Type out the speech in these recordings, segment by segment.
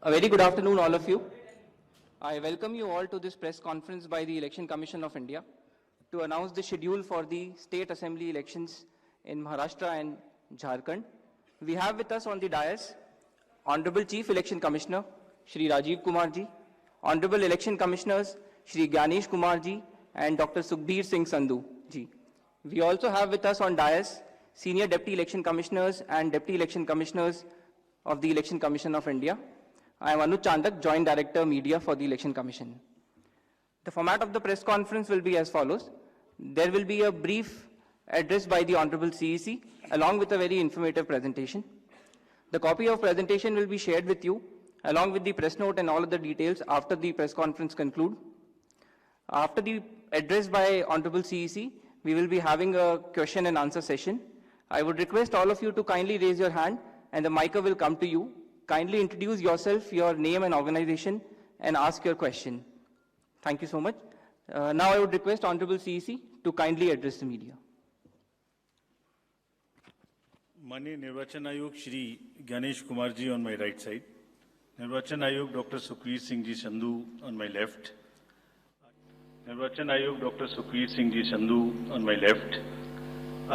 A very good afternoon, all of you. I welcome you all to this press conference by the Election Commission of India to announce the schedule for the state assembly elections in Maharashtra and Jharkhand. We have with us on the dais Honorable Chief Election Commissioner Shri Rajiv Kumar ji, Honorable Election Commissioners Shri Gyanesh Kumar ji and Dr. Sukhbir Singh Sandhu ji. We also have with us on dais Senior Deputy Election Commissioners and Deputy Election Commissioners of the Election Commission of India. I am Anuj Chandak, Joint Director Media for the Election Commission. The format of the press conference will be as follows. There will be a brief address by the Honorable CEC along with a very informative presentation. The copy of presentation will be shared with you along with the press note and all of the details after the press conference conclude. After the address by Honorable CEC, we will be having a question and answer session. I would request all of you to kindly raise your hand and the mic will come to you. Kindly introduce yourself, your name and organization, and ask your question. Thank you so much. Now I would request Honorable CEC to kindly address the media. माननीय निर्वाचन आयोग Shri Ganesh Kumar ji on my right side, निर्वाचन आयोग doctor Sukhbir Singh ji Sandhu on my left, निर्वाचन आयोग doctor Sukhbir Singh ji Sandhu on my left,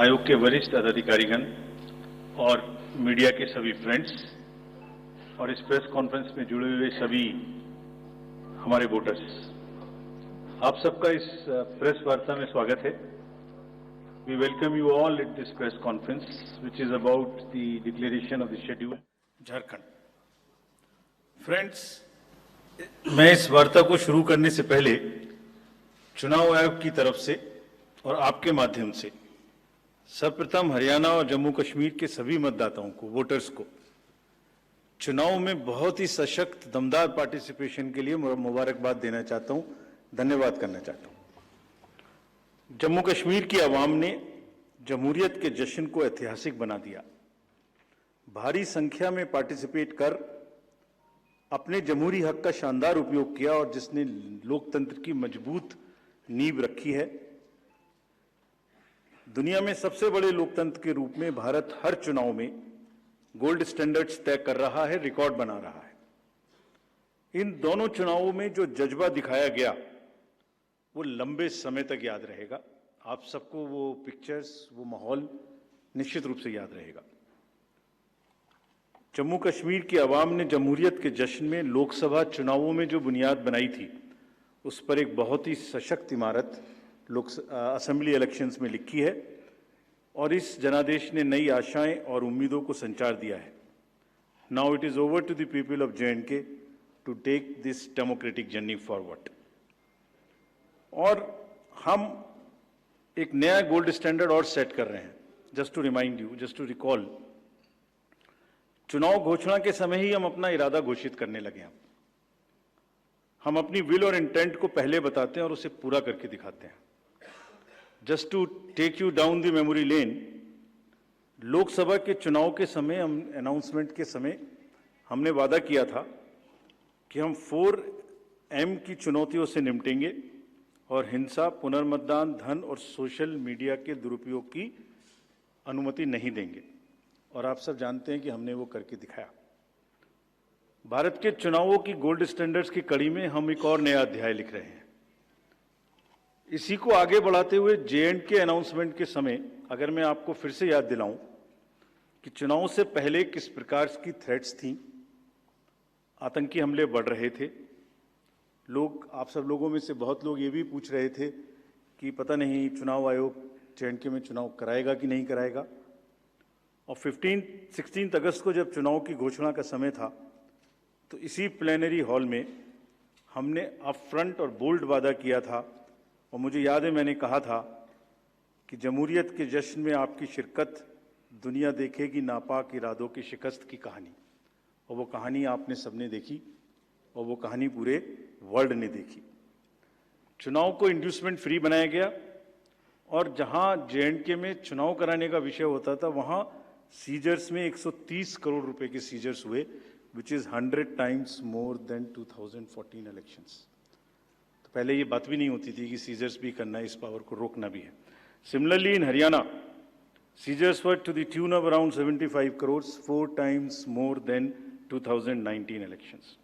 आयोग के वरिष्ठ अधिकारीगण और मीडिया के सभी फ्रेंड्स और इस प्रेस कॉन्फ्रेंस में जुड़े हुए सभी हमारे वोटर्स, आप सबका इस प्रेस वार्ता में स्वागत है. We welcome you all at this press conference, which is about the declaration of the schedule Jharkhand. Friends, मैं इस वार्ता को शुरू करने से पहले चुनाव आयोग की तरफ से और आपके माध्यम से सर्वप्रथम हरियाणा और जम्मू कश्मीर के सभी मतदाताओं को, वोटर्स को चुनाव में बहुत ही सशक्त दमदार पार्टिसिपेशन के लिए मुबारकबाद देना चाहता हूं, धन्यवाद करना चाहता हूं. जम्मू कश्मीर की आवाम ने जमहूरियत के जश्न को ऐतिहासिक बना दिया. भारी संख्या में पार्टिसिपेट कर अपने जमहूरी हक का शानदार उपयोग किया और जिसने लोकतंत्र की मजबूत नींव रखी है. दुनिया में सबसे बड़े लोकतंत्र के रूप में भारत हर चुनाव में गोल्ड स्टैंडर्ड्स तय कर रहा है, रिकॉर्ड बना रहा है. इन दोनों चुनावों में जो जज्बा दिखाया गया वो लंबे समय तक याद रहेगा. आप सबको वो पिक्चर्स, वो माहौल निश्चित रूप से याद रहेगा. जम्मू कश्मीर की आवाम ने जमहूरियत के जश्न में लोकसभा चुनावों में जो बुनियाद बनाई थी उस पर एक बहुत ही सशक्त इमारत असेंबली इलेक्शंस में लिखी है और इस जनादेश ने नई आशाएं और उम्मीदों को संचार दिया है. Now it is over to the people of J&K to take this democratic journey forward. और हम एक नया गोल्ड स्टैंडर्ड और सेट कर रहे हैं. Just to remind you, just to recall, चुनाव घोषणा के समय ही हम अपना इरादा घोषित करने लगे हैं. हम अपनी विल और इंटेंट को पहले बताते हैं और उसे पूरा करके दिखाते हैं. Just to take you down the memory lane, Lok Sabha के चुनाव के समय, हम अनाउंसमेंट के समय हमने वादा किया था कि हम 4M की चुनौतियों से निपटेंगे और हिंसा, पुनर्मतदान, धन और सोशल मीडिया के दुरुपयोग की अनुमति नहीं देंगे. और आप सब जानते हैं कि हमने वो करके दिखाया. भारत के चुनावों की गोल्ड स्टैंडर्ड्स की कड़ी में हम एक और नया अध्याय लिख रहे हैं. इसी को आगे बढ़ाते हुए J&K अनाउंसमेंट के समय अगर मैं आपको फिर से याद दिलाऊं कि चुनाव से पहले किस प्रकार की थ्रेट्स थी, आतंकी हमले बढ़ रहे थे. लोग, आप सब लोगों में से बहुत लोग ये भी पूछ रहे थे कि पता नहीं चुनाव आयोग J&K में चुनाव कराएगा कि नहीं कराएगा. और 16 अगस्त को जब चुनाव की घोषणा का समय था तो इसी प्लेनरी हॉल में हमने अप फ्रंट और बोल्ड वादा किया था. और मुझे याद है मैंने कहा था कि जमहूरियत के जश्न में आपकी शिरकत दुनिया देखेगी नापाक इरादों की शिकस्त की कहानी. और वो कहानी आपने सबने देखी और वो कहानी पूरे वर्ल्ड ने देखी. चुनाव को इंड्यूसमेंट फ्री बनाया गया और जहां J&K में चुनाव कराने का विषय होता था वहां सीजर्स में 130 करोड़ रुपए के सीजर्स हुए, which is 100 times more than 2014 elections. तो पहले ये बात भी नहीं होती थी कि सीजर्स भी करना है, इस पावर को रोकना भी है. Similarly in Haryana, seizures were to the tune of around 75 crores, 4 times more than 2019 elections.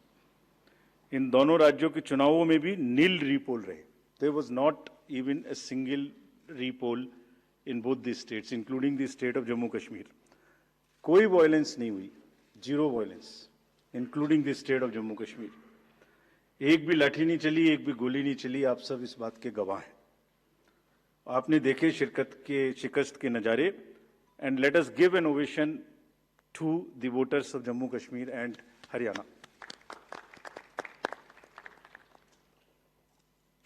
इन दोनों राज्यों के चुनावों में भी नील रीपोल रहे। There was not even a single repoll in both the states including the state of Jammu Kashmir. कोई violence नहीं हुई, zero violence including the state of Jammu Kashmir. एक भी लाठी नहीं चली, एक भी गोली नहीं चली, आप सब इस बात के गवाह हैं। आपने देखे शिकस्त के नज़ारे। And let us give an ovation to the voters of Jammu Kashmir and Haryana.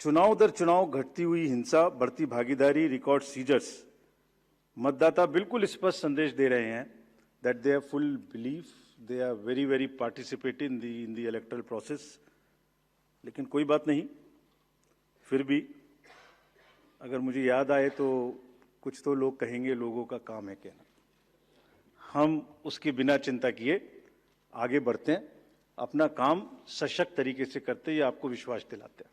चुनाव दर चुनाव घटती हुई हिंसा, बढ़ती भागीदारी, रिकॉर्ड सीजर्स, मतदाता बिल्कुल स्पष्ट संदेश दे रहे हैं that they have full belief, they are very very participate in the electoral process. लेकिन कोई बात नहीं, फिर भी अगर मुझे याद आए तो कुछ तो लोग कहेंगे लोगों का काम है कहना। हम उसके बिना चिंता किए आगे बढ़ते हैं, अपना काम सशक्त तरीके से करते हैं, ये आपको विश्वास दिलाते हैं।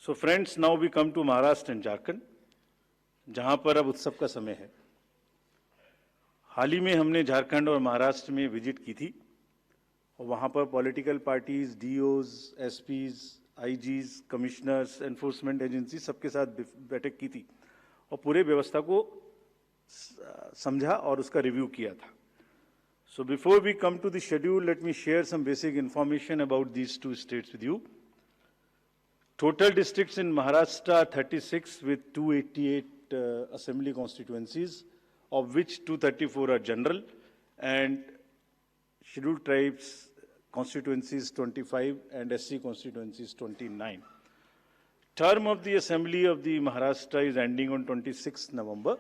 So friends, now we come to Maharashtra and Jharkhand, जहां पर अब उत्सव का समय है। हाल ही में हमने झारखंड और महाराष्ट्र में विजिट की थी और वहां पर political parties, DOs, SPs, IGs, commissioners, enforcement agency सबके साथ बैठक की थी और पूरे व्यवस्था को समझा और उसका रिव्यू किया था। So before we come to the schedule, let me share some basic information about these two states with you. Total districts in Maharashtra are 36 with 288 assembly constituencies, of which 234 are general, and scheduled tribes constituencies 25 and SC constituencies 29. Term of the assembly of the Maharashtra is ending on 26 November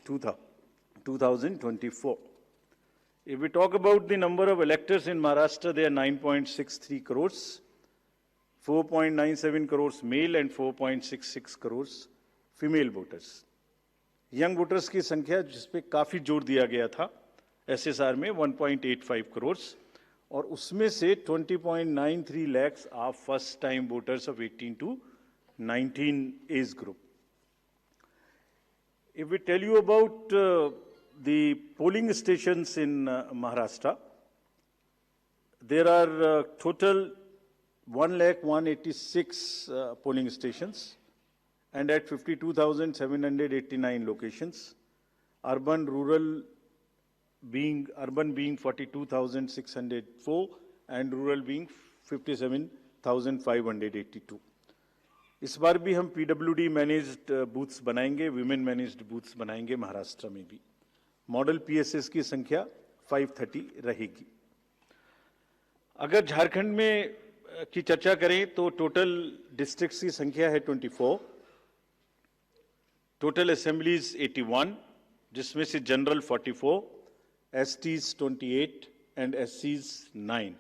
2024. If we talk about the number of electors in Maharashtra, they are 9.63 crores. 4.97 crores male and 4.66 crores female voters. Young voters की संख्या जिस पे काफ़ी जोर दिया गया था SSR में 1.85 करोर्स, और उसमें से 20.93 lakhs are first time voters of 18 to 19 age group. If we tell you about the polling stations in Maharashtra, there are total 1,186 polling stations and at 52,789 locations. Urban being 42,604 and rural being 57,582. इस बार भी हम PWD managed booths बनाएंगे, women managed booths बनाएंगे महाराष्ट्र में भी। Model PSS की संख्या 530 रहेगी। अगर झारखंड में की चर्चा करें तो टोटल डिस्ट्रिक्ट्स की संख्या है 24, टोटल असेंबलीज 81, जिसमें से जनरल 44, एसटीज 28 एंड एससीज 9।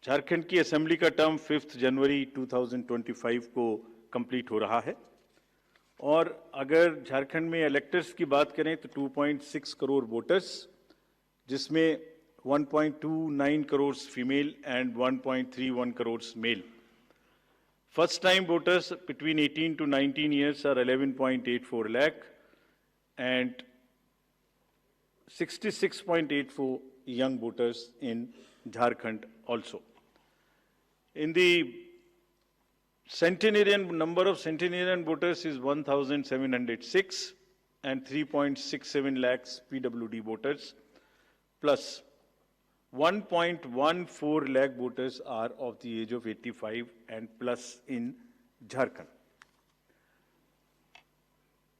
झारखंड की असेंबली का टर्म 5 जनवरी 2025 को कंप्लीट हो रहा है। और अगर झारखंड में इलेक्टर्स की बात करें तो 2.6 करोड़ वोटर्स, जिसमें 1.29 crores female and 1.31 crores male. First time voters between 18 to 19 years are 11.84 lakh and 66.84 young voters in Jharkhand also. In the centenarian, number of centenarian voters is 1,706 and 3.67 lakhs PWD voters, plus 1.14 lakh voters are of the age of 85 and plus in Jharkhand.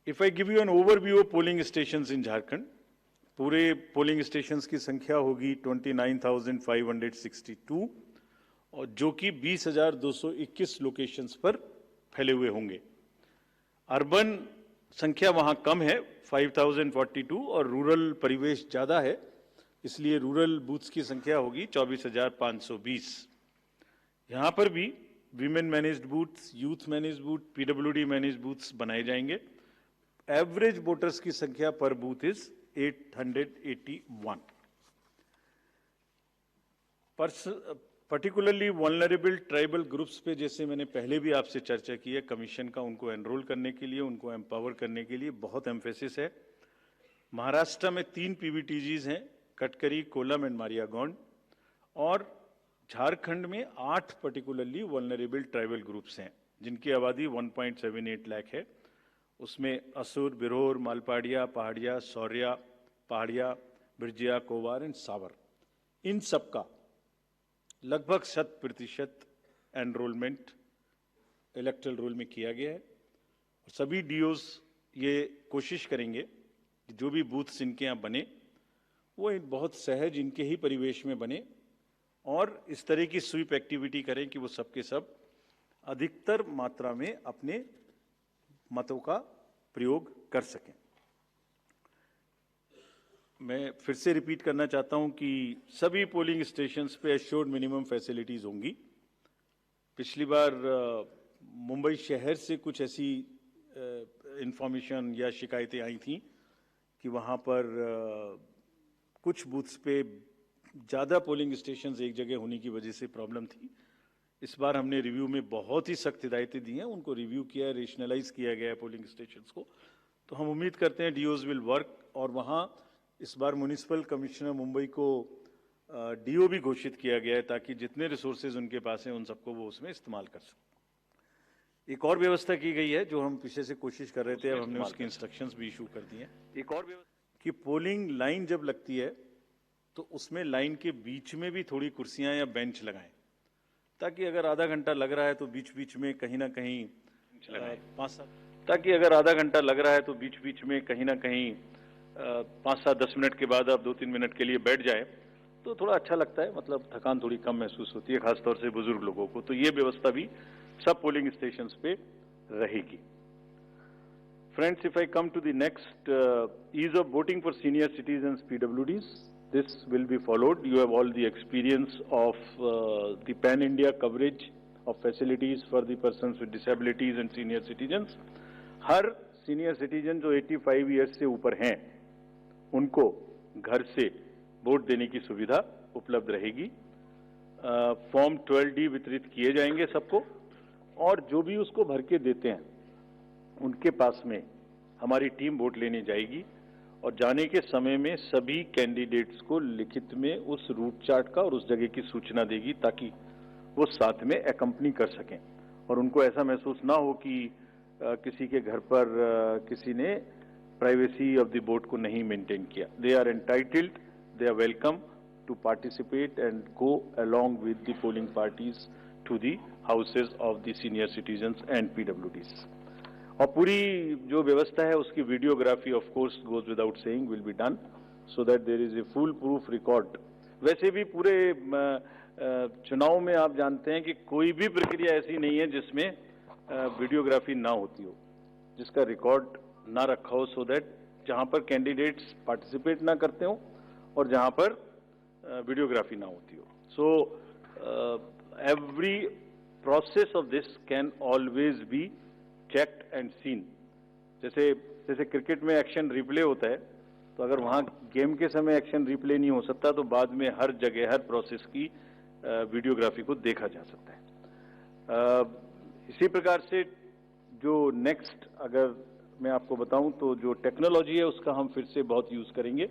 If I give you an overview of polling stations in Jharkhand, पूरे polling stations की संख्या होगी 29,562 और जो कि 20,221 locations पर फैले हुए होंगे। अर्बन संख्या वहां कम है 5,042 और रूरल परिवेश ज्यादा है, इसलिए रूरल बूथ्स की संख्या होगी 24,520। यहां पर भी women managed booths, youth managed booth, PWD managed booths बनाए जाएंगे। एवरेज वोटर्स की संख्या पर booth is 881। Particularly vulnerable tribal groups पे जैसे मैंने पहले भी आपसे चर्चा की है, कमीशन का उनको एनरोल करने के लिए, उनको एम्पावर करने के लिए बहुत एम्फेसिस है। महाराष्ट्र में 3 पीवीटीजीज हैं, कटकरी, कोलम एंड मारियागौंड, और झारखंड में 8 पर्टिकुलरली वल्नरेबल ट्राइबल ग्रुप्स हैं जिनकी आबादी 1.78 लाख है। उसमें असुर, बिरहोर, मालपाड़िया, पहाड़िया, सौर्या, पहाड़िया, बिरजिया, कोवार एंड सावर, इन सबका लगभग 100% एनरोलमेंट इलेक्टरल रोल में किया गया है। और सभी डीओज ये कोशिश करेंगे कि जो भी बूथ्स इनके यहाँ बने वो बहुत सहज इनके ही परिवेश में बने और इस तरह की स्वीप एक्टिविटी करें कि वो सबके सब अधिकतर मात्रा में अपने मतों का प्रयोग कर सकें। मैं फिर से रिपीट करना चाहता हूं कि सभी पोलिंग स्टेशंस पे एश्योर्ड मिनिमम फैसिलिटीज होंगी। पिछली बार मुंबई शहर से कुछ ऐसी इंफॉर्मेशन या शिकायतें आई थी कि वहां पर कुछ बूथ्स पे ज़्यादा पोलिंग स्टेशंस एक जगह होने की वजह से प्रॉब्लम थी। इस बार हमने रिव्यू में बहुत ही सख्त हिदायतें दी हैं, उनको रिव्यू किया है, रेशनलाइज किया गया है पोलिंग स्टेशंस को। तो हम उम्मीद करते हैं डीओज विल वर्क। और वहाँ इस बार म्युनिसिपल कमिश्नर मुंबई को डीओ भी घोषित किया गया है ताकि जितने रिसोर्सेज उनके पास हैं उन सबको वो उसमें इस्तेमाल कर सकें। एक और व्यवस्था की गई है जो हम पीछे से कोशिश कर रहे थे, अब हमने उसकी इंस्ट्रक्शंस भी इशू कर दी हैं। एक और व्यवस्था कि पोलिंग लाइन जब लगती है तो उसमें लाइन के बीच में भी थोड़ी कुर्सियां या बेंच लगाएं ताकि अगर आधा घंटा लग रहा है तो बीच बीच में कहीं ना कहीं 5-7-10 मिनट के बाद आप 2-3 मिनट के लिए बैठ जाएं तो थोड़ा अच्छा लगता है, मतलब थकान थोड़ी कम महसूस होती है, खासतौर से बुजुर्ग लोगों को। तो ये व्यवस्था भी सब पोलिंग स्टेशंस पे रहेगी। Friends, if I come to the next ease of voting for senior citizens PWDs, this will be followed. You have all the experience of the pan-India coverage of facilities for the persons with disabilities and senior citizens. Her senior citizen जो 85 years से ऊपर हैं, उनको घर से vote देने की सुविधा उपलब्ध रहेगी। फॉर्म 12D वितरित किए जाएंगे सबको, और जो भी उसको भर के देते हैं उनके पास में हमारी टीम वोट लेने जाएगी और जाने के समय में सभी कैंडिडेट्स को लिखित में उस रूट चार्ट का और उस जगह की सूचना देगी ताकि वो साथ में एकम्पनी कर सकें और उनको ऐसा महसूस ना हो कि किसी के घर पर किसी ने प्राइवेसी ऑफ द वोट को नहीं मेंटेन किया। They are entitled, they are welcome to participate and go along with the polling parties to the houses of the senior citizens and PwDs. और पूरी जो व्यवस्था है उसकी videography of course goes without saying will be done so that there is a full proof record. वैसे भी पूरे चुनाव में आप जानते हैं कि कोई भी प्रक्रिया ऐसी नहीं है जिसमें वीडियोग्राफी ना होती हो, जिसका रिकॉर्ड ना रखा हो, सो दैट जहां पर कैंडिडेट्स पार्टिसिपेट ना करते हो और जहां पर वीडियोग्राफी ना होती हो। So every process of this can always be checked and seen. जैसे क्रिकेट में एक्शन रिप्ले होता है, तो अगर वहां गेम के समय एक्शन रिप्ले नहीं हो सकता तो बाद में हर जगह हर प्रोसेस की वीडियोग्राफी को देखा जा सकता है। इसी प्रकार से जो नेक्स्ट अगर मैं आपको बताऊं तो जो टेक्नोलॉजी है उसका हम फिर से बहुत यूज करेंगे।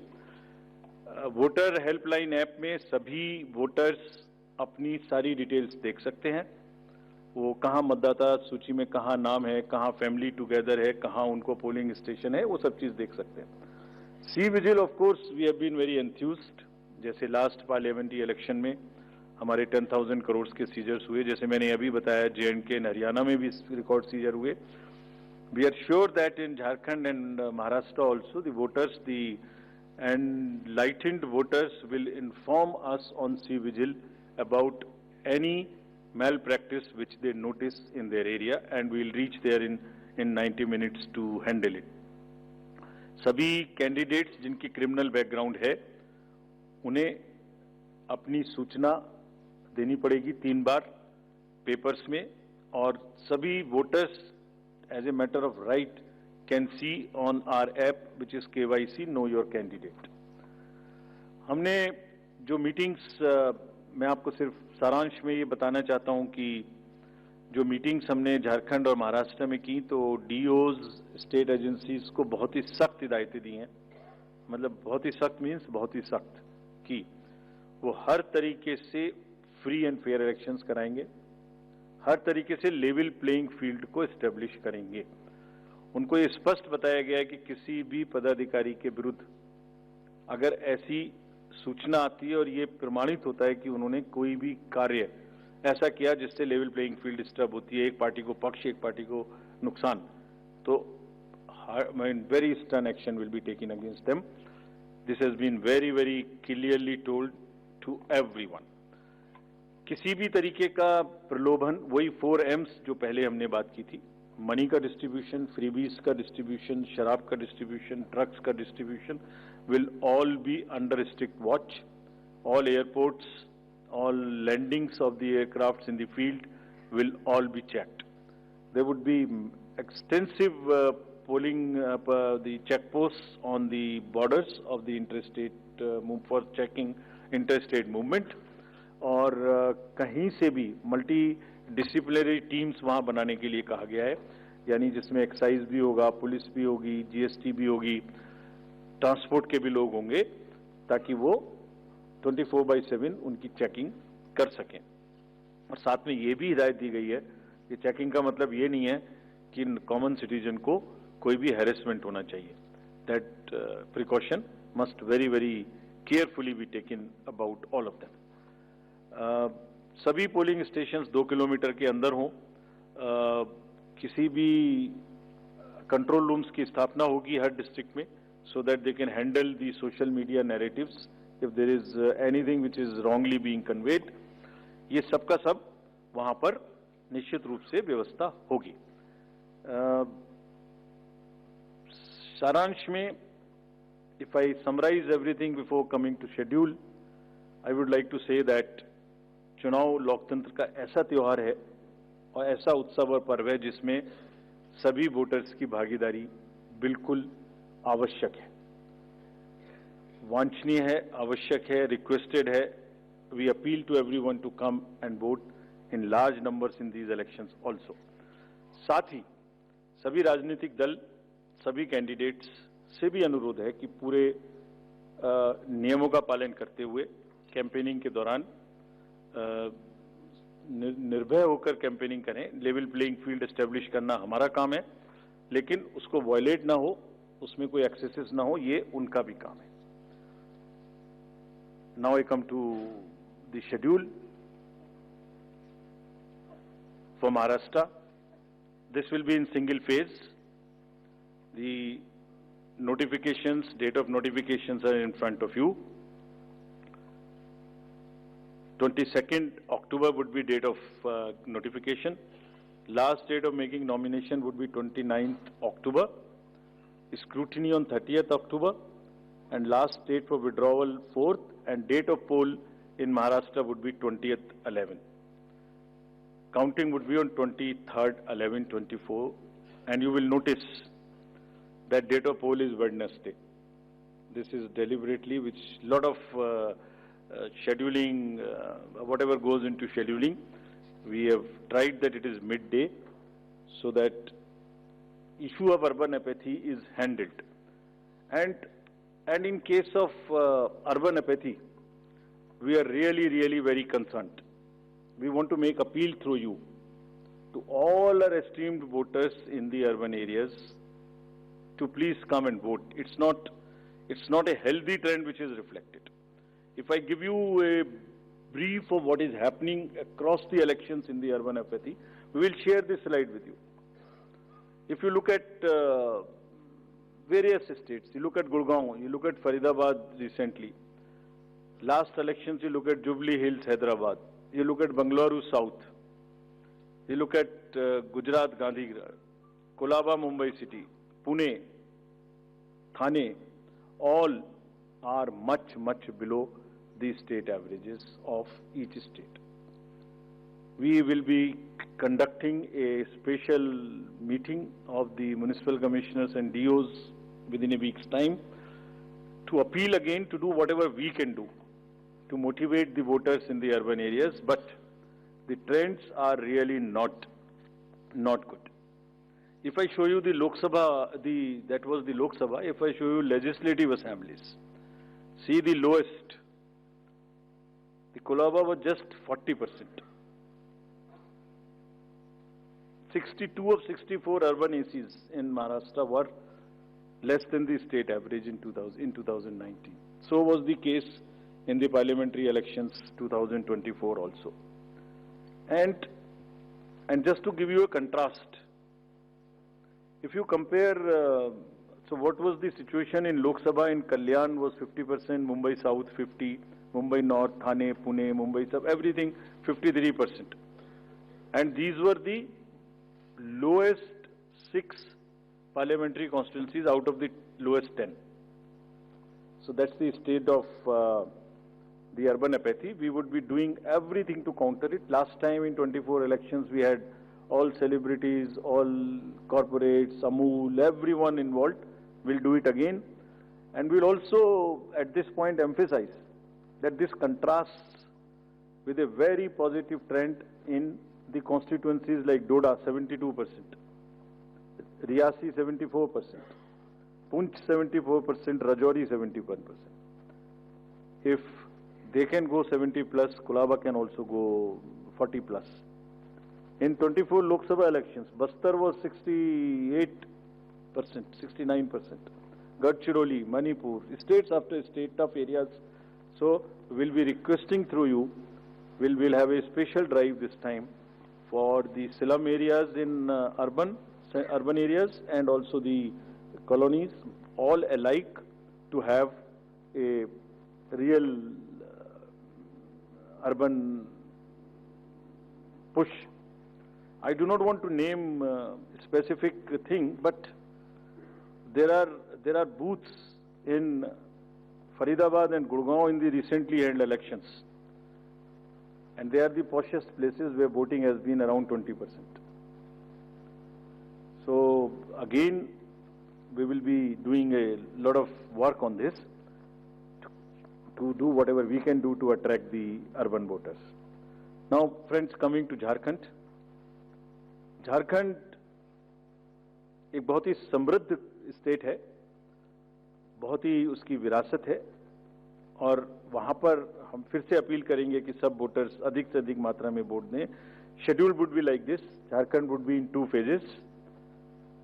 वोटर हेल्पलाइन ऐप में सभी वोटर्स अपनी सारी डिटेल्स देख सकते हैं, वो कहाँ मतदाता सूची में कहाँ नाम है, कहाँ फैमिली टुगेदर है, कहाँ उनको पोलिंग स्टेशन है, वो सब चीज देख सकते हैं। CVIGIL of course we have been very enthused. जैसे लास्ट पार्लियामेंट्री इलेक्शन में हमारे 10,000 करोड़ के सीजर्स हुए, जैसे मैंने अभी बताया J&K एंड हरियाणा में भी रिकॉर्ड सीजर हुए। We are sure that in Jharkhand and Maharashtra also the voters the enlightened voters will inform us on C Vigil about any malpractice which they notice in their area and we will reach there in 90 minutes to handle it. सभी candidates जिनकी criminal background है उन्हें अपनी सूचना देनी पड़ेगी 3 बार papers में, और सभी voters as a matter of right can see on our app which is KYC know your candidate. हमने जो मीटिंग्स मैं आपको सिर्फ सारांश में ये बताना चाहता हूं कि जो मीटिंग्स हमने झारखंड और महाराष्ट्र में की तो डीओज स्टेट एजेंसीज को बहुत ही सख्त हिदायतें दी हैं, मतलब बहुत ही सख्त मीन्स बहुत ही सख्त की। वो हर तरीके से फ्री एंड फेयर इलेक्शंस कराएंगे, हर तरीके से लेवल प्लेइंग फील्ड को एस्टेब्लिश करेंगे। उनको ये स्पष्ट बताया गया है कि किसी भी पदाधिकारी के विरुद्ध अगर ऐसी सूचना आती है और ये प्रमाणित होता है कि उन्होंने कोई भी कार्य ऐसा किया जिससे लेवल प्लेइंग फील्ड डिस्टर्ब होती है, एक पार्टी को पक्ष एक पार्टी को नुकसान, तो very stern action will be taken against them. This has been very very clearly told to everyone. किसी भी तरीके का प्रलोभन, वही 4 M's जो पहले हमने बात की थी, मनी का डिस्ट्रीब्यूशन, फ्रीबीज का डिस्ट्रीब्यूशन, शराब का डिस्ट्रीब्यूशन, ड्रग्स का distribution will all be under strict watch. All airports, all landings of the aircrafts in the field will all be checked. There would be extensive polling, the checkposts on the borders of the interstate for checking interstate movement. और कहीं से भी multi disciplinary teams वहां बनाने के लिए कहा गया है, यानी जिसमें एक्साइज भी होगा, पुलिस भी होगी, जीएसटी भी होगी, ट्रांसपोर्ट के भी लोग होंगे, ताकि वो 24/7 उनकी चेकिंग कर सकें। और साथ में ये भी हिदायत दी गई है कि चेकिंग का मतलब ये नहीं है कि कॉमन सिटीजन को कोई भी हैरेसमेंट होना चाहिए। That precaution must very very carefully be taken about all of them. सभी पोलिंग स्टेशंस 2 किलोमीटर के अंदर हों। किसी भी कंट्रोल रूम्स की स्थापना होगी हर डिस्ट्रिक्ट में, so that they can handle the social media narratives if there is anything which is wrongly being conveyed. ये सब का सब वहां पर निश्चित रूप से व्यवस्था होगी। सारांश में, if I summarize everything before coming to schedule, I would like to say that चुनाव लोकतंत्र का ऐसा त्योहार है और ऐसा उत्सव और पर्व है जिसमें सभी वोटर्स की भागीदारी बिल्कुल आवश्यक है, वांछनीय है, आवश्यक है, रिक्वेस्टेड है। We appeal to everyone to come and vote in large numbers in these elections also. साथ ही सभी राजनीतिक दल, सभी कैंडिडेट्स से भी अनुरोध है कि पूरे नियमों का पालन करते हुए कैंपेनिंग के दौरान निर्भय होकर कैंपेनिंग करें। लेवल प्लेइंग फील्ड एस्टेब्लिश करना हमारा काम है, लेकिन उसको वायलेट ना हो, उसमें कोई एक्सेसेस ना हो, ये उनका भी काम है। Now I come to the schedule for Maharashtra. This will be in single phase. The notifications, date of notifications are in front of you. 22nd October would be date of notification. Last date of making nomination would be 29th October. Scrutiny on 30th October, and last date for withdrawal 4th, and date of poll in Maharashtra would be 20th 11. Counting would be on 23rd 11/24, and you will notice that date of poll is Wednesday. This is deliberately, which lot of scheduling, whatever goes into scheduling, we have tried that it is midday, so that issue of urban apathy is handled. And in case of urban apathy, we are really very concerned. We want to make appeal through you to all our esteemed voters in the urban areas to please come and vote. It's not a healthy trend which is reflected. If I give you a brief of what is happening across the elections in the urban apathy, we will share this slide with you. If you look at various states, you look at Gurgaon, you look at Faridabad recently. Last elections, you look at Jubilee Hills, Hyderabad. You look at Bangalore South. You look at Gujarat, Gandhigram, Kolaba, Mumbai City, Pune, Thane, all are much below the state averages of each state. We will be conducting a special meeting of the municipal commissioners and DOs within a week's time to appeal again to do whatever we can do to motivate the voters in the urban areas, but the trends are really not good. If I show you the Lok Sabha, that was the Lok Sabha. If I show you legislative assemblies, see the lowest The Colaba was just 40%. 62 of 64 urban ACs in Maharashtra were less than the state average in 2019. So was the case in the parliamentary elections 2024 also. And just to give you a contrast, if you compare, so what was the situation in Lok Sabha in Kalyan was 50%, Mumbai South 50, Mumbai North, Thane, Pune, Mumbai South, everything 53%. And these were the lowest 6 parliamentary constituencies out of the lowest 10. So that's the state of the urban apathy. We would be doing everything to counter it. Last time in 24 elections, we had all celebrities, all corporates, Amul, everyone involved. We'll do it again. And we'll also, at this point, emphasize that this contrasts with a very positive trend in the constituencies like Doda, 72%, Riyasi, 74%, Punch, 74%, Rajouri, 71%. If they can go 70 plus, Colaba can also go 40 plus. In 24 Lok Sabha elections, Bastar was 68%, 69%. Gadchiroli, Manipur, states after state, tough areas. So we'll be requesting through you, we'll have a special drive this time for the slum areas in urban areas and also the colonies, all alike, to have a real urban push. I do not want to name a specific thing, but there are booths in Faridabad and Gurgaon in the recently held elections, and they are the poshest places where voting has been around 20%. So again, we will be doing a lot of work on this to do whatever we can do to attract the urban voters. Now, friends, coming to Jharkhand. Jharkhand एक बहुत ही समृद्ध state है, बहुत ही उसकी विरासत है, और वहां पर हम फिर से अपील करेंगे कि सब वोटर्स अधिक से अधिक मात्रा में वोट दें. Schedule would be like this. Jharkhand would be in 2 phases.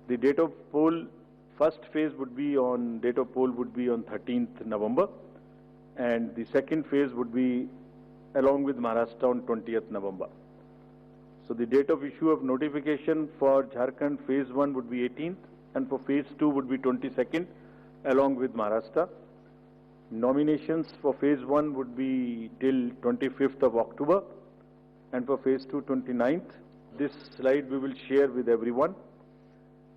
The date of poll, first phase would be on 13th November, and the second phase would be along with Maharashtra on 20th November. So the date of issue of notification for Jharkhand phase 1 would be 18th, and for phase 2 would be 22nd along with Maharashtra. Nominations for phase 1 would be till 25th of October, and for phase 2, 29th. This slide we will share with everyone.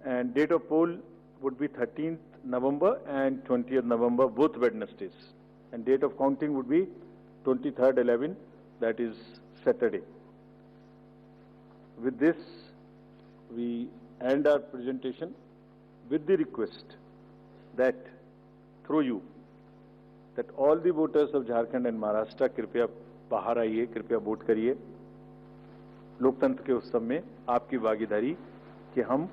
And date of poll would be 13th November and 20th November, both Wednesdays. And date of counting would be 23rd 11, that is Saturday. With this, we end our presentation with the request that through you, that all the voters of Jharkhand and Maharashtra कृपया बाहर आइए, कृपया vote करिए. लोकतंत्र के उत्सव में आपकी भागीदारी कि हम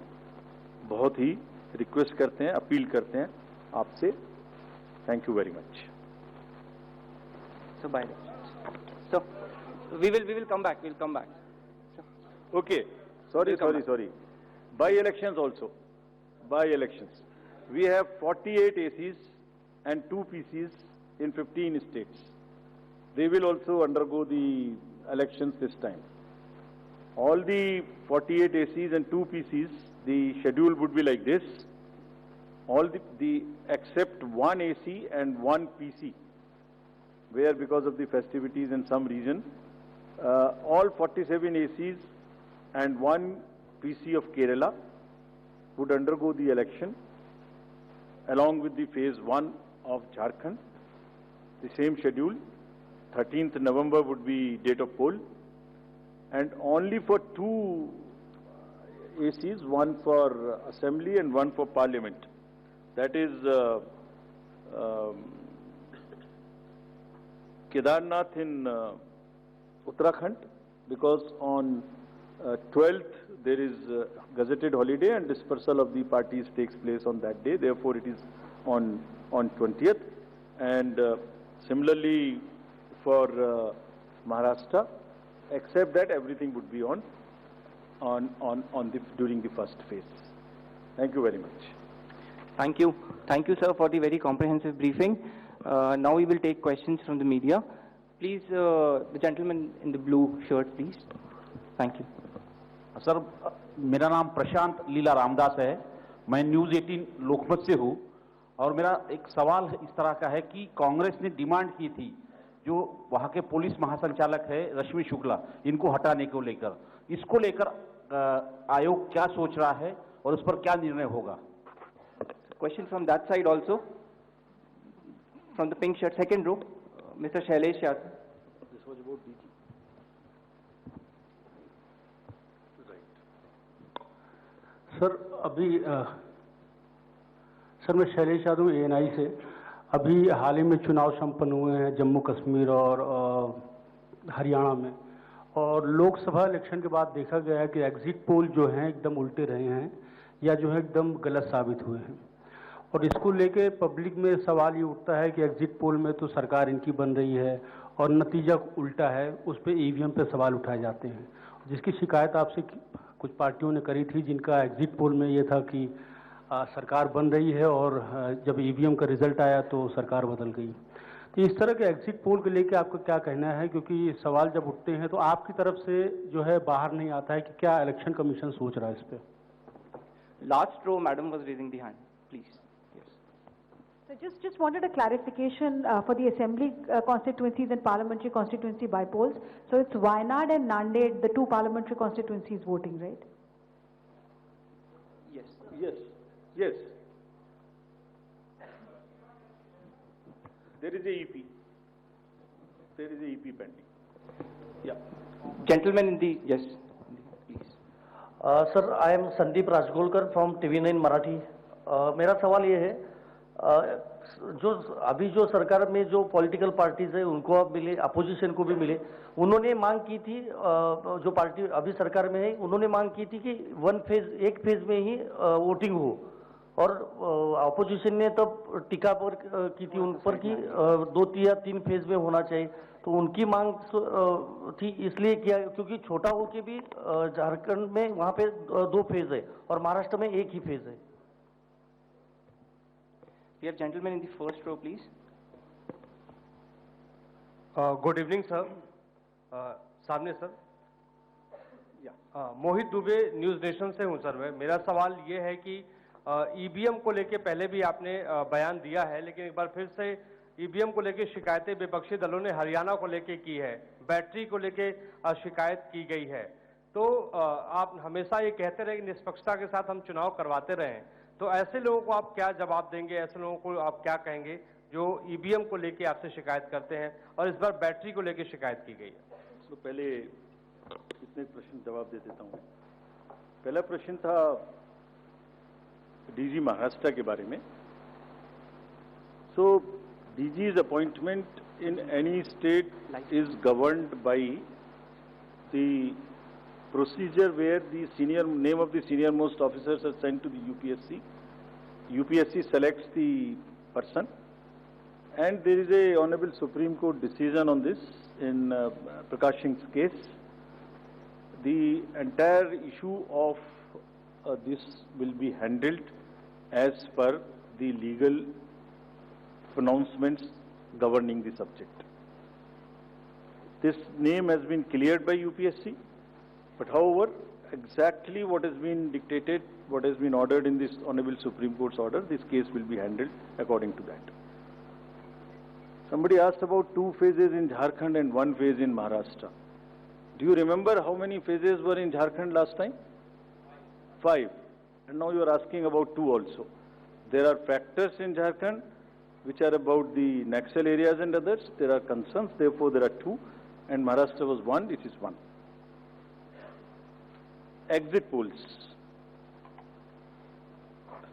बहुत ही रिक्वेस्ट करते हैं, अपील करते हैं आपसे. Thank you very much. So by so we will come back. We'll come back. Okay. Sorry. By elections also. By elections. We have 48 ACs and 2 PCs in 15 states. They will also undergo the elections this time. All the 48 ACs and 2 PCs, the schedule would be like this. All the except 1 AC and 1 PC, where because of the festivities in some region, all 47 ACs and 1 PC of Kerala would undergo the election along with the phase 1 of Jharkhand. The same schedule. 13th November would be date of poll, and only for 2 ACs, one for assembly and one for parliament. That is Kedarnath in Uttarakhand, because on 12th there is gazetted holiday and dispersal of the parties takes place on that day. Therefore, it is on 20th. And similarly for Maharashtra, except that everything would be during the first phase. Thank you very much. Thank you. Thank you, sir, for the very comprehensive briefing. Now we will take questions from the media. Please, the gentleman in the blue shirt, please. Thank you. Sir, मेरा नाम प्रशांत लीला रामदास है। मैं news 18 लोकमत से हूँ और मेरा एक सवाल इस तरह का है कि कांग्रेस ने डिमांड की थी जो वहाँ के पुलिस महासंचालक है रश्मि शुक्ला, इनको हटाने को लेकर, इसको लेकर आयोग क्या सोच रहा है और उस पर क्या निर्णय होगा? Question from that side also. From the pink shirt, second row, Mr. Shailesh Yadav. This was about DG. Sir अभी सर मैं शैलेश यादव ANI से। अभी हाल ही में चुनाव संपन्न हुए हैं जम्मू कश्मीर और हरियाणा में, और लोकसभा इलेक्शन के बाद देखा गया है कि एग्जिट पोल जो हैं एकदम उल्टे रहे हैं या जो है एकदम गलत साबित हुए हैं, और इसको लेके पब्लिक में सवाल ये उठता है कि एग्जिट पोल में तो सरकार इनकी बन रही है और नतीजा उल्टा है, उस पर EVM पे सवाल उठाए जाते हैं, जिसकी शिकायत आपसे कुछ पार्टियों ने करी थी, जिनका एग्जिट पोल में ये था कि सरकार बन रही है और जब EVM का रिजल्ट आया तो सरकार बदल गई। तो इस तरह के एग्जिट पोल को लेके आपका क्या कहना है, क्योंकि सवाल जब उठते हैं तो आपकी तरफ से जो है बाहर नहीं आता है कि क्या इलेक्शन कमीशन सोच रहा है इस पर? Last row, madam was raising the hand. Please. So just wanted a clarification for the assembly constituencies and parliamentary constituency bypolls. So it's Wayanad and Nanded, the two parliamentary constituencies voting, right? Yes. Yes. Yes. There is a EP. There is a EP pending. Yeah. Gentleman in the, yes, please. Sir I am Sandeep Rajgolkar from TV9 Marathi. मेरा सवाल ये है, जो अभी जो सरकार में जो पॉलिटिकल पार्टीज है उनको अब मिले, अपोजिशन को भी मिले, उन्होंने मांग की थी, जो पार्टी अभी सरकार में है उन्होंने मांग की थी कि एक फेज में ही वोटिंग हो, और अपोजिशन ने तब टीका पर की थी उन पर कि 2 या 3 फेज में होना चाहिए। तो उनकी मांग थी इसलिए किया क्योंकि छोटा हो के भी झारखंड में वहाँ पे 2 फेज है और महाराष्ट्र में 1 ही फेज है। We have gentleman in the first row, please. Good evening sir. सामने सर। मोहित दुबे न्यूज़ नेशन से हूं सर मैं। मेरा सवाल ये है कि EVM को लेके पहले भी आपने बयान दिया है, लेकिन एक बार फिर से EVM को लेके शिकायतें विपक्षी दलों ने हरियाणा को लेके की है, बैटरी को लेके शिकायत की गई है। तो आप हमेशा ये कहते रहे कि निष्पक्षता के साथ हम चुनाव करवाते रहें, तो ऐसे लोगों को आप क्या जवाब देंगे, ऐसे लोगों को आप क्या कहेंगे जो EVM को लेके आपसे शिकायत करते हैं और इस बार बैटरी को लेके शिकायत की गई है? तो पहले इसमें एक प्रश्न जवाब दे देता हूँ। पहला प्रश्न था DG महाराष्ट्र के बारे में। सो DG's appointment in any state is governed by the procedure where the name of the senior most officers are sent to the UPSC. UPSC selects the person, and there is a Honorable Supreme Court decision on this in Prakash Singh's case. The entire issue of this will be handled as per the legal pronouncements governing the subject. This name has been cleared by UPSC. But however, exactly what has been dictated, what has been ordered in this Honorable Supreme Court's order, this case will be handled according to that. Somebody asked about 2 phases in Jharkhand and 1 phase in Maharashtra. Do you remember how many phases were in Jharkhand last time? 5. And now you are asking about 2 also. There are factors in Jharkhand which are about the Naxal areas and others. There are concerns, therefore there are 2. And Maharashtra was 1, it is 1. Exit polls.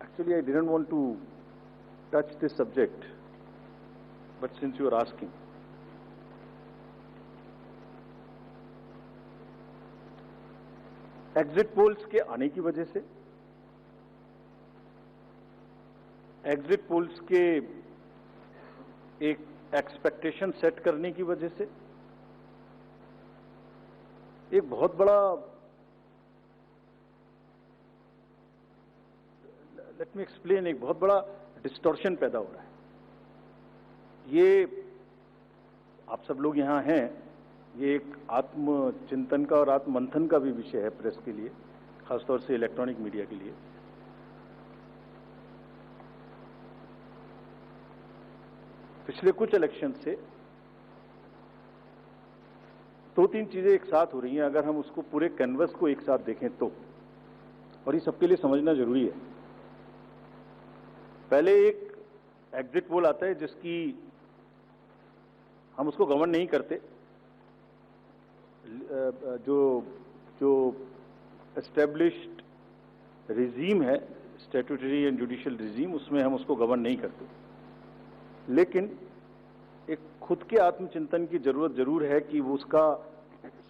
Actually, I didn't want to touch this subject, but since you are asking. Exit polls के आने की वजह से, exit polls के एक expectation set करने की वजह से, एक बहुत बड़ा, लेट मी एक्सप्लेन, एक बहुत बड़ा डिस्टॉर्शन पैदा हो रहा है। ये आप सब लोग यहाँ हैं, ये एक आत्मचिंतन का और आत्ममंथन का भी विषय है प्रेस के लिए, खासतौर से इलेक्ट्रॉनिक मीडिया के लिए। पिछले कुछ इलेक्शन से दो तीन चीजें एक साथ हो रही हैं, अगर हम उसको पूरे कैनवस को एक साथ देखें तो, और ये सबके लिए समझना जरूरी है। पहले एक एग्जिट पोल आता है जिसकी हम उसको गवर्न नहीं करते, जो एस्टेब्लिश्ड रिजीम है, स्टैट्यूटरी एंड जुडिशियल रिजीम, उसमें हम उसको गवर्न नहीं करते। लेकिन एक खुद के आत्मचिंतन की जरूरत जरूर है कि वो उसका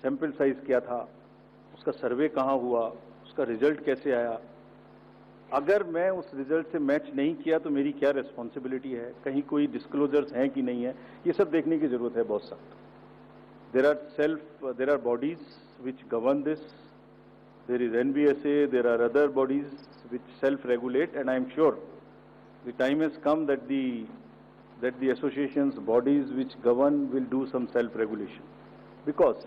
सैंपल साइज क्या था, उसका सर्वे कहाँ हुआ, उसका रिजल्ट कैसे आया। अगर मैं उस रिजल्ट से मैच नहीं किया तो मेरी क्या रिस्पॉन्सिबिलिटी है, कहीं कोई डिस्क्लोजर्स हैं कि नहीं है, ये सब देखने की जरूरत है बहुत सख्त। There are bodies which govern this, there is NBSA, there are other bodies which self regulate, and I am sure the time has come that the associations, bodies which govern will do some self-regulation. Because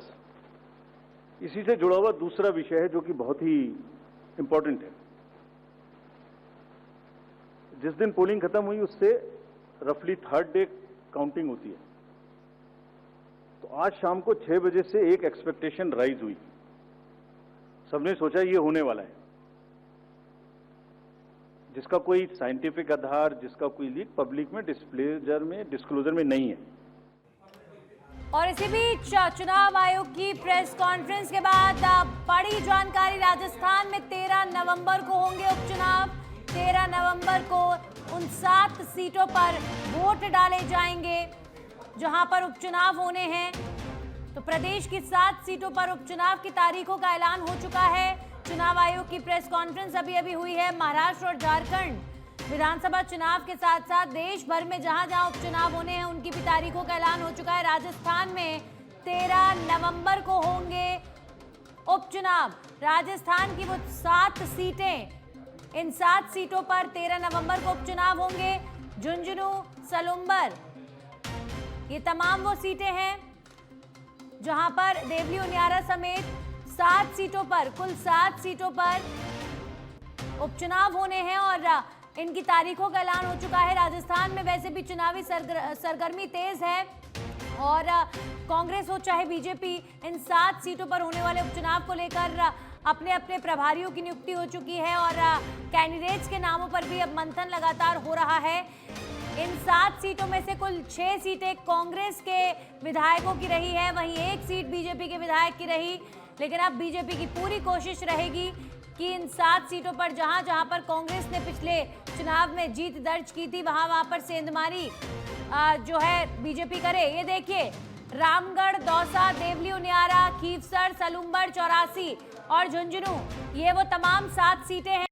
इसी से जुड़ा हुआ दूसरा विषय है जो कि बहुत ही इंपॉर्टेंट है। जिस दिन पोलिंग खत्म हुई उससे रफली थर्ड डे काउंटिंग होती है, तो आज शाम को 6 बजे से एक एक्सपेक्टेशन राइज हुई। सबने सोचा ये होने वाला है, जिसका कोई साइंटिफिक आधार, जिसका कोई लीक पब्लिक में डिस्क्लोजर में नहीं है। और इसी बीच चुनाव आयोग की प्रेस कॉन्फ्रेंस के बाद बड़ी जानकारी, राजस्थान में 13 नवंबर को होंगे उपचुनाव। 13 नवंबर को उन 7 सीटों पर वोट डाले जाएंगे जहां पर उपचुनाव होने हैं। तो प्रदेश की 7 सीटों पर उपचुनाव की तारीखों का ऐलान हो चुका है। चुनाव आयोग की प्रेस कॉन्फ्रेंस अभी हुई है। महाराष्ट्र और झारखंड विधानसभा चुनाव के साथ साथ देश भर में जहां जहां उपचुनाव होने हैं उनकी भी तारीखों का ऐलान हो चुका है। राजस्थान में 13 नवंबर को होंगे उपचुनाव। राजस्थान की वो 7 सीटें, इन 7 सीटों पर 13 नवंबर को उपचुनाव होंगे। झुंझुनू, सलुंबर, ये तमाम वो सीटें हैं जहां पर देवली उनियारा समेत 7 सीटों पर, कुल 7 सीटों पर उपचुनाव होने हैं और इनकी तारीखों का ऐलान हो चुका है। राजस्थान में वैसे भी चुनावी सरगर्मी तेज है और कांग्रेस हो चाहे बीजेपी, इन 7 सीटों पर होने वाले उपचुनाव को लेकर अपने अपने प्रभारियों की नियुक्ति हो चुकी है और कैंडिडेट्स के नामों पर भी अब मंथन लगातार हो रहा है। इन 7 सीटों में से कुल 6 सीटें कांग्रेस के विधायकों की रही है, वहीं 1 सीट बीजेपी के विधायक की रही। लेकिन अब बीजेपी की पूरी कोशिश रहेगी कि इन 7 सीटों पर जहां जहां पर कांग्रेस ने पिछले चुनाव में जीत दर्ज की थी वहां पर सेंधमारी जो है बीजेपी करे। ये देखिए, रामगढ़, दौसा, देवली उनियारा, खीवसर, सलुंबर, 84 और झुंझुनू, ये वो तमाम 7 सीटें हैं।